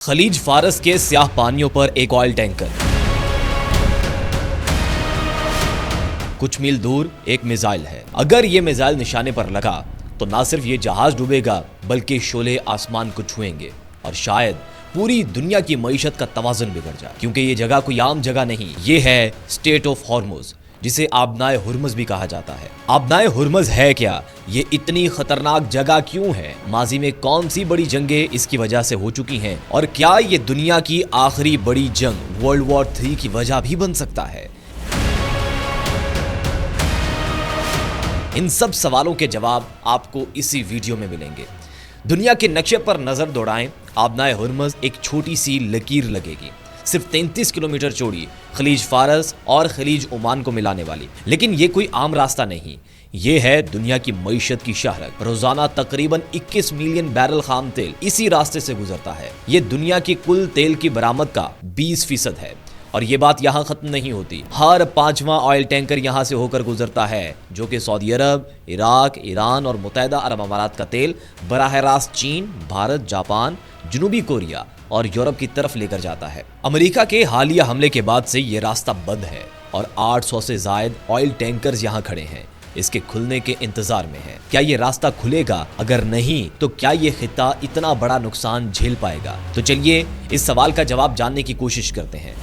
खलीज फारस के स्याह पानियों पर एक ऑयल टैंकर। कुछ मील दूर एक मिसाइल है। अगर ये मिसाइल निशाने पर लगा तो ना सिर्फ ये जहाज डूबेगा बल्कि शोले आसमान को छुएंगे और शायद पूरी दुनिया की मईशत का तवाज़ुन बिगड़ जाए, क्योंकि ये जगह कोई आम जगह नहीं, ये है स्टेट ऑफ हॉर्मुज, जिसे आबनाए हुर्मुज भी कहा जाता है। आबनाए हुर्मुज है क्या? ये इतनी खतरनाक जगह क्यों है? माजी में कौन सी बड़ी जंगें इसकी वजह से हो चुकी हैं? और क्या ये दुनिया की आखिरी बड़ी जंग वर्ल्ड वॉर 3 की वजह भी बन सकता है? इन सब सवालों के जवाब आपको इसी वीडियो में मिलेंगे। दुनिया के नक्शे पर नजर दौड़ाएं, आबनाए हुर्मुज एक छोटी सी लकीर लगेगी, सिर्फ 33 किलोमीटर चौड़ी, खलीज फारस और खलीज ओमान को मिलाने वाली। लेकिन ये कोई आम रास्ता नहीं, ये है दुनिया की मईशत की शाहरग। रोजाना तकरीबन 21 मिलियन बैरल खाम तेल इसी रास्ते से गुजरता है। ये दुनिया की कुल तेल की बरामद का 20% है। और ये बात यहाँ खत्म नहीं होती, हर 5वां ऑयल टैंकर यहाँ से होकर गुजरता है, जो कि सऊदी अरब, इराक, ईरान और मुत्तहिदा अरब अमारात का तेल बराह रास्त चीन, भारत, जापान, जनूबी कोरिया और यूरोप की तरफ लेकर जाता है। अमेरिका के हालिया हमले के बाद से ये रास्ता बंद है और 800 से जायद ऑयल टैंकर्स यहाँ खड़े हैं, इसके खुलने के इंतजार में है। क्या ये रास्ता खुलेगा? अगर नहीं तो क्या ये खित्ता इतना बड़ा नुकसान झेल पाएगा? तो चलिए इस सवाल का जवाब जानने की कोशिश करते हैं।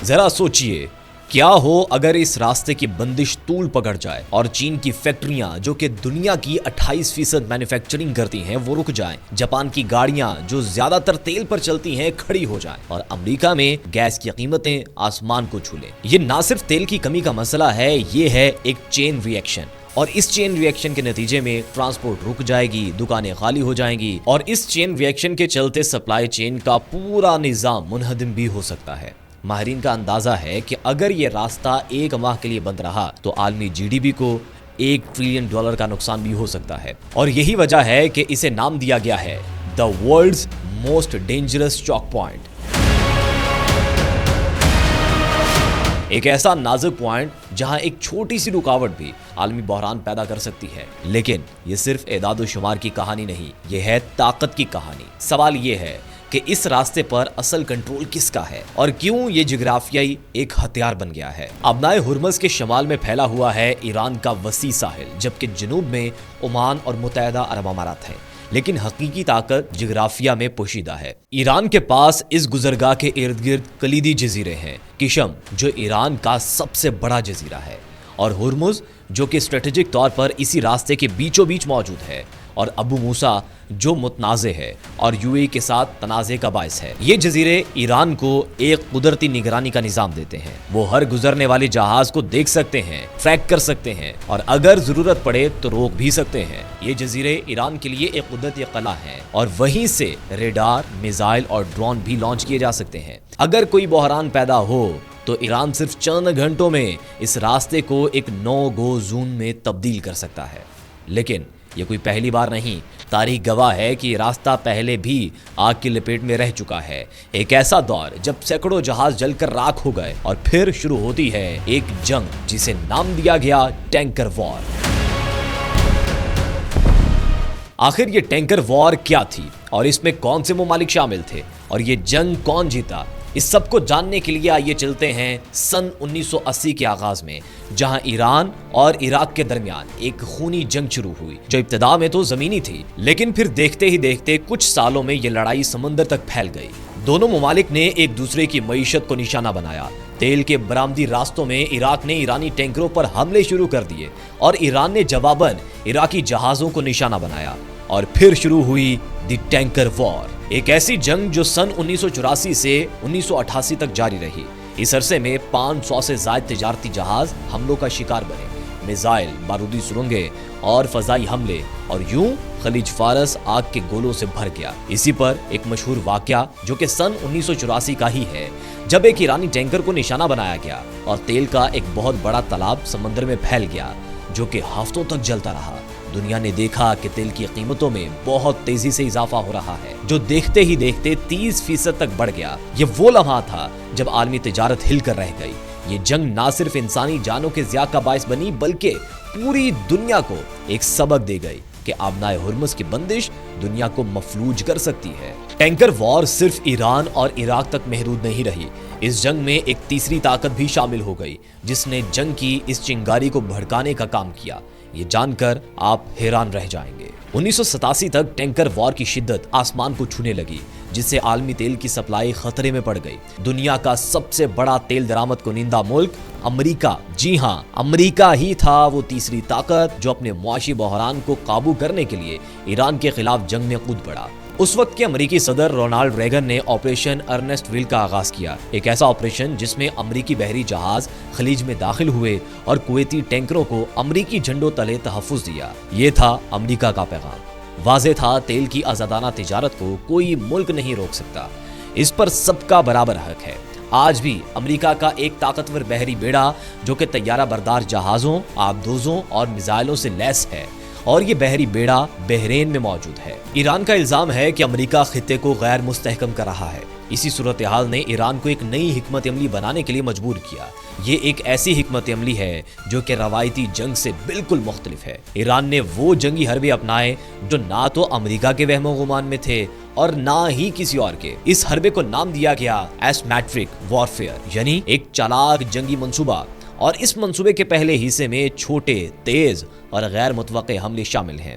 जरा सोचिए, क्या हो अगर इस रास्ते की बंदिश तूल पकड़ जाए और चीन की फैक्ट्रियां, जो कि दुनिया की 28% मैन्युफैक्चरिंग करती हैं, वो रुक जाएं। जापान की गाड़ियां, जो ज्यादातर तेल पर चलती हैं, खड़ी हो जाएं और अमेरिका में गैस की कीमतें आसमान को छू लें। ये ना सिर्फ तेल की कमी का मसला है, ये है एक चेन रिएक्शन। और इस चेन रिएक्शन के नतीजे में ट्रांसपोर्ट रुक जाएगी, दुकानें खाली हो जाएंगी और इस चेन रिएक्शन के चलते सप्लाई चेन का पूरा निजाम मुनहदम भी हो सकता है। माहिरीन का अंदाजा है कि अगर ये रास्ता एक माह के लिए बंद रहा तो आलमी जीडीपी को $1 ट्रिलियन का नुकसान भी हो सकता है। और यही वजह है कि इसे नाम दिया गया है the world's most dangerous choke point. एक ऐसा नाजुक पॉइंट जहां एक छोटी सी रुकावट भी आलमी बहरान पैदा कर सकती है। लेकिन ये सिर्फ एदाद शुमार की कहानी नहीं, ये है ताकत की कहानी। सवाल ये है कि इस रास्ते पर असल कंट्रोल किसका है और क्यों ये जिग्राफियाई एक हथियार बन गया है। आबनाए हुर्मुज के शमाल में फैला हुआ है ईरान का वसी साहिल, जबकि जनूब में ओमान और मुत्तहिदा अरब अमारात हैं। लेकिन हकीकी ताकत जिग्राफिया में पोशीदा है। ईरान के पास इस गुजरगाह के इर्द गिर्द कलीदी जजीरे हैं, किशम जो ईरान का सबसे बड़ा जजीरा है, और हुर्मुज जो कि स्ट्रेटेजिक तौर पर इसी रास्ते के बीचों बीच मौजूद है, और अबू मूसा जो मुतनाज़े है और यूएई के साथ तनाज़े का बायस है। ये जजीरे ईरान को एक कुदरती निगरानी का निज़ाम देते हैं। वो हर गुजरने वाले जहाज को देख सकते हैं, ट्रैक कर सकते हैं और अगर जरूरत पड़े तो रोक भी सकते हैं। ये जजीरे ईरान के लिए एक कुदरती कला है और वहीं से रेडार, मिसाइल और ड्रोन भी लॉन्च किए जा सकते हैं। अगर कोई बहरान पैदा हो तो ईरान सिर्फ चंद घंटों में इस रास्ते को एक नो गो जोन में तब्दील कर सकता है। लेकिन ये कोई पहली बार नहीं, तारीख गवाह है कि रास्ता पहले भी आग की लपेट में रह चुका है। एक ऐसा दौर जब सैकड़ों जहाज जलकर राख हो गए और फिर शुरू होती है एक जंग जिसे नाम दिया गया टैंकर वॉर। आखिर ये टैंकर वॉर क्या थी और इसमें कौन से ममालिक शामिल थे और ये जंग कौन जीता? इस सब को जानने के लिए आइए चलते हैं सन 1980 के आगाज में, जहां ईरान और इराक के दरमियान एक खूनी जंग शुरू हुई, जो इब्तिदा में तो जमीनी थी, लेकिन फिर देखते ही देखते कुछ सालों में ये लड़ाई समंदर तक फैल गई। दोनों ममालिक ने एक दूसरे की मईशत को निशाना बनाया। तेल के बरामदी रास्तों में इराक ने ईरानी टैंकरों पर हमले शुरू कर दिए और ईरान ने जवाबन इराकी जहाजों को निशाना बनाया और फिर शुरू हुई द टैंकर वॉर, एक ऐसी जंग जो सन 1984 से 1988 तक जारी रही। इस अरसे में 500 से ज्यादा तिजारती जहाज हमलों का शिकार बने, मिसाइल, बारूदी सुरंगें और फजाई हमले, और यूं खलीज फारस आग के गोलों से भर गया। इसी पर एक मशहूर वाकया जो कि सन 1984 का ही है, जब एक ईरानी टैंकर को निशाना बनाया गया और तेल का एक बहुत बड़ा तालाब समंदर में फैल गया, जो कि हफ्तों तक जलता रहा। दुनिया ने देखा कि तेल की कीमतों में बहुत तेजी से इजाफा हो रहा है, जो देखते ही देखते 30% तक बढ़ गया। ये वो लम्हा था जब आलमी तिजारत हिलकर रह गई। ये जंग ना सिर्फ इंसानी जानों के ज़िया का बायस बनी, बल्कि पूरी दुनिया को एक सबक दे गई कि आबनाए हुर्मुज़ की बंदिश दुनिया को मफलूज कर सकती है। टैंकर वॉर सिर्फ ईरान और इराक तक महदूद नहीं रही। इस जंग में एक तीसरी ताकत भी शामिल हो गई जिसने जंग की इस चिंगारी को भड़काने का काम किया। ये जानकर आप हैरान रह जाएंगे। 1987 तक टैंकर वॉर की शिद्दत आसमान को छूने लगी, जिससे आलमी तेल की सप्लाई खतरे में पड़ गई। दुनिया का सबसे बड़ा तेल दरामद कुनिंदा मुल्क अमेरिका, जी हाँ, अमेरिका ही था वो तीसरी ताकत जो अपने मुआशी बहरान को काबू करने के लिए ईरान के खिलाफ जंग में कूद पड़ा। उस वक्त के अमेरिकी सदर रोनाल्ड रेगन ने ऑपरेशन अर्नेस्ट विल का आगाज किया, एक ऐसा ऑपरेशन जिसमें अमेरिकी बहरी जहाज खलीज में दाखिल हुए और कुवैती टैंकरों को अमेरिकी झंडों तले तहफ्फुज दिया। ये था अमेरिका का पैगाम। वाज़ेह था, तेल की आजादाना तिजारत को कोई मुल्क नहीं रोक सकता। इस पर सबका बराबर हक है। आज भी अमेरिका का एक ताकतवर बहरी बेड़ा जो कि तैयारा बरदार जहाजों, आबदोजों और मिसाइलों से लैस है, और ये बहरी बेड़ा बहरेन में मौजूद है। ईरान का इल्जाम है कि अमेरिका खित्ते को गैर मुस्तहकम कर रहा है। इसी सूरत हाल ने ईरान को एक नई हिकमत अमली बनाने के लिए मजबूर किया। ये एक ऐसी हिकमत अमली है जो कि रवायती जंग से बिल्कुल मुख्तलिफ है। ईरान ने वो जंगी हरबे अपनाए जो ना तो अमेरिका के वहमो गुमान में थे और ना ही किसी और के। इस हरबे को नाम दिया गया एसिमेट्रिक वॉरफेयर, यानी एक चालाक जंगी मंसूबा। और इस मंसूबे के पहले हिस्से में छोटे, तेज और गैर मुतवक्के हमले शामिल हैं।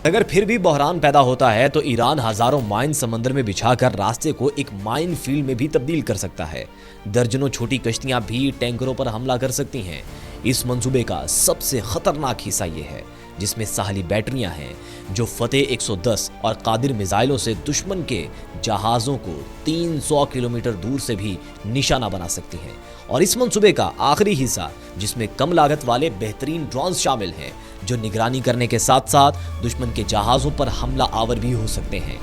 अगर फिर भी बहरान पैदा होता है तो ईरान हजारों माइन समंदर में बिछाकर रास्ते को एक माइन फील्ड में भी तब्दील कर सकता है। दर्जनों छोटी कश्तियां भी टैंकरों पर हमला कर सकती हैं। इस मंसूबे का सबसे खतरनाक हिस्सा ये है जिसमें साहली बैटरियां हैं जो फतेह 110 और कादिर मिसाइलों से दुश्मन के जहाज़ों को 300 किलोमीटर दूर से भी निशाना बना सकती हैं। और इस मंसूबे का आखिरी हिस्सा जिसमें कम लागत वाले बेहतरीन ड्रोन शामिल हैं जो निगरानी करने के साथ साथ दुश्मन के जहाज़ों पर हमला आवर भी हो सकते हैं।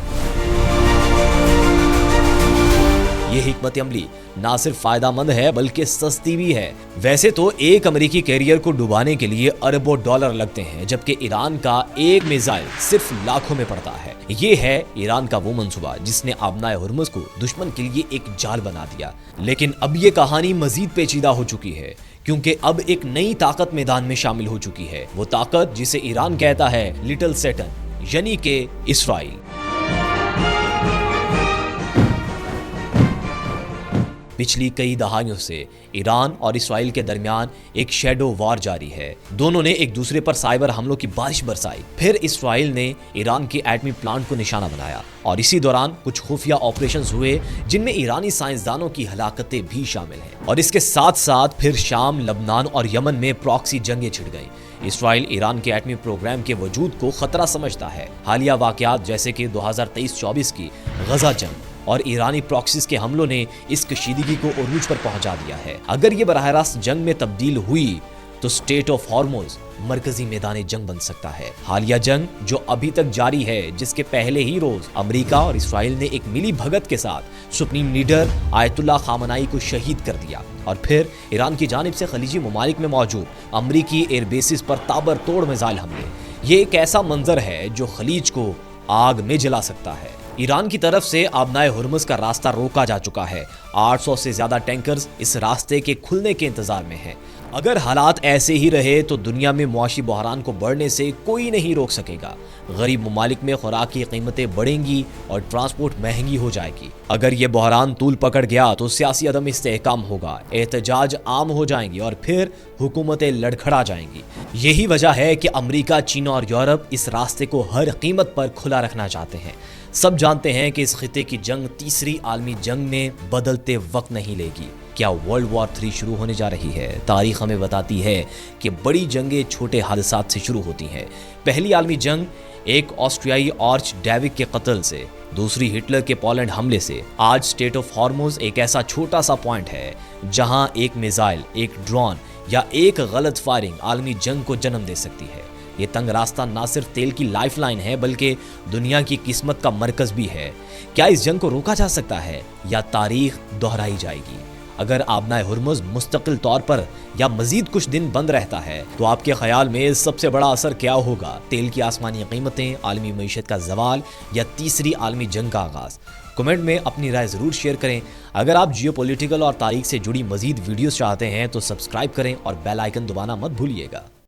ये हिकमत अमली ना सिर्फ फायदामंद है बल्कि सस्ती भी है। वैसे तो एक अमेरिकी कैरियर को डुबाने के लिए अरबों डॉलर लगते हैं, जबकि ईरान का एक मिसाइल सिर्फ लाखों में पड़ता है। ये है ईरान का वो मंसूबा जिसने आबनाए हुर्मुज़ को दुश्मन के लिए एक जाल बना दिया। लेकिन अब ये कहानी मजीद पेचीदा हो चुकी है क्योंकि अब एक नई ताकत मैदान में शामिल हो चुकी है। वो ताकत जिसे ईरान कहता है लिटिल सैटन, यानी कि इसराइल। पिछली कई दहाइयों से ईरान और इसराइल के दरमियान एक शैडो वॉर जारी है। दोनों ने एक दूसरे पर साइबर हमलों की बारिश बरसाई। फिर इसराइल ने ईरान के एटमी प्लांट को निशाना बनाया और इसी दौरान कुछ खुफिया ऑपरेशंस हुए जिनमें ईरानी साइंसदानों की हलाकतें भी शामिल हैं। और इसके साथ साथ फिर शाम, लबनान और यमन में प्रॉक्सी जंगें छिड़ गईं। इसराइल ईरान के एटमी प्रोग्राम के वजूद को खतरा समझता है। हालिया वाकयात जैसे कि 2023-24 की गजा जंग और ईरानी प्रॉक्सीज के हमलों ने इस कशीदगी को उरूज पर पहुंचा दिया है। अगर ये बराह रास्त जंग में तब्दील हुई तो स्टेट ऑफ हॉर्मुज़ मरकजी मैदान जंग बन सकता है। हालिया जंग जो अभी तक जारी है, जिसके पहले ही रोज अमेरिका और इसराइल ने एक मिली भगत के साथ सुप्रीम लीडर आयतुल्लाह खामनाई को शहीद कर दिया और फिर ईरान की जानिब से खलीजी ममालिक में मौजूद अमेरिकी एयरबेसिस पर ताबड़तोड़ मिसाइल हमले, ये एक ऐसा मंजर है जो खलीज को आग में जला सकता है। ईरान की तरफ से आबनाए हुर्मुज़ का रास्ता रोका जा चुका है। 800 से ज्यादा टैंकर्स इस रास्ते के खुलने के इंतजार में हैं। अगर हालात ऐसे ही रहे तो दुनिया में मुआशी बहरान को बढ़ने से कोई नहीं रोक सकेगा। गरीब ममालिक में खुराक की कीमतें बढ़ेंगी और ट्रांसपोर्ट महंगी हो जाएगी। अगर ये बहरान तूल पकड़ गया तो सियासी अदम इस्तेहकाम होगा, एहतजाज आम हो जाएंगी और फिर हुकूमतें लड़खड़ा जाएंगी। यही वजह है कि अमेरिका, चीन और यूरोप इस रास्ते को हर कीमत पर खुला रखना चाहते हैं। सब जानते हैं कि इस खिते की जंग तीसरी आलमी जंग में बदलते वक्त नहीं लेगी। क्या वर्ल्ड वॉर 3 शुरू होने जा रही है? तारीख हमें बताती है कि बड़ी जंगें छोटे हादसात से शुरू होती हैं। पहली आलमी जंग एक ऑस्ट्रियाई आर्च डेविक के कत्ल से, दूसरी हिटलर के पोलैंड हमले से। आज स्टेट ऑफ हॉर्मुज़ एक ऐसा छोटा सा पॉइंट है जहां एक मिसाइल, एक ड्रोन या एक गलत फायरिंग आलमी जंग को जन्म दे सकती है। ये तंग रास्ता ना सिर्फ तेल की लाइफलाइन है बल्कि दुनिया की किस्मत का मरकज भी है। क्या इस जंग को रोका जा सकता है या तारीख दोहराई जाएगी? अगर आबनाए हुर्मुज़ मुस्तकिल तौर पर या मजीद कुछ दिन बंद रहता है तो आपके ख्याल में सबसे बड़ा असर क्या होगा? तेल की आसमानी कीमतें, आलमी मईशत का जवाल या तीसरी आलमी जंग का आगाज? कमेंट में अपनी राय जरूर शेयर करें। अगर आप जियोपॉलिटिकल और तारीख से जुड़ी मजीद वीडियोस चाहते हैं तो सब्सक्राइब करें और बेल आइकन दबाना मत भूलिएगा।